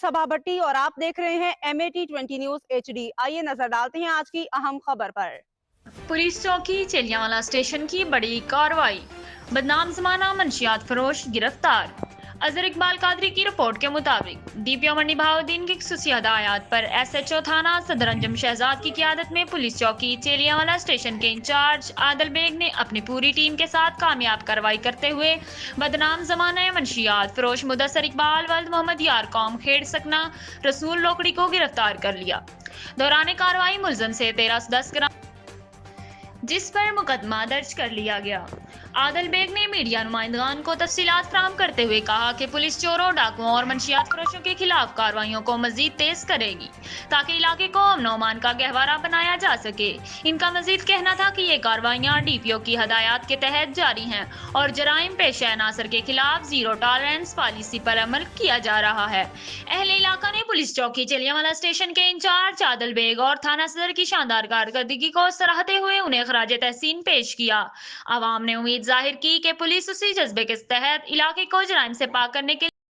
सबा भट्टी और आप देख रहे हैं MAT20 न्यूज HD। आइए नजर डालते हैं आज की अहम खबर पर। पुलिस चौकी चेलियांवाला स्टेशन की बड़ी कार्रवाई। बदनाम जमाना मंशियात फरोश गिरफ्तार। अजहर इकबाल कादरी की रिपोर्ट के मुताबिक DPO मंडी बहाउद्दीन की खसूसी हदायत पर SHO थाना सदर अंजम शहजाद की क़ियादत में पुलिस चौकी चेलियांवाला स्टेशन के इंचार्ज आदिल बेग ने अपनी पूरी टीम के साथ कामयाब कार्रवाई करते हुए बदनाम जमाना मंशियात फरोश मुदस्सर इकबाल वल्द मोहम्मद यार कौम खेड़ सकना रसूल लोकड़ी को गिरफ्तार कर लिया। दौरान कार्रवाई मुलजम से 1310 ग्राम जिस पर मुकदमा दर्ज कर लिया गया। आदिल बेग ने मीडिया नुमाइंदगान को तफसीलात फराहम करते हुए कहा कि पुलिस चोरों, डाकुओं और मंशियात फरोशों के खिलाफ कार्रवाइयों को मजीद तेज करेगी ताकि इलाके को अमन अमान का गहवारा बनाया जा सके। इनका मजीद कहना था कि ये कार्रवाइयां DPO की हदायत के तहत जारी हैं और जराइम पेशा अनासर के खिलाफ जीरो टॉलरेंस पॉलिसी पर अमल किया जा रहा है। अहले इलाका ने पुलिस चौकी चेलियांवाला स्टेशन के इंचार्ज आदिल बेग और थाना सदर की शानदार कारकर्दगी को सराहते हुए उन्हें खराज तहसीन पेश किया। आवाम ने उम्मीद जाहिर की कि पुलिस उसी जज्बे के तहत इलाके को जराइम से पाक करने के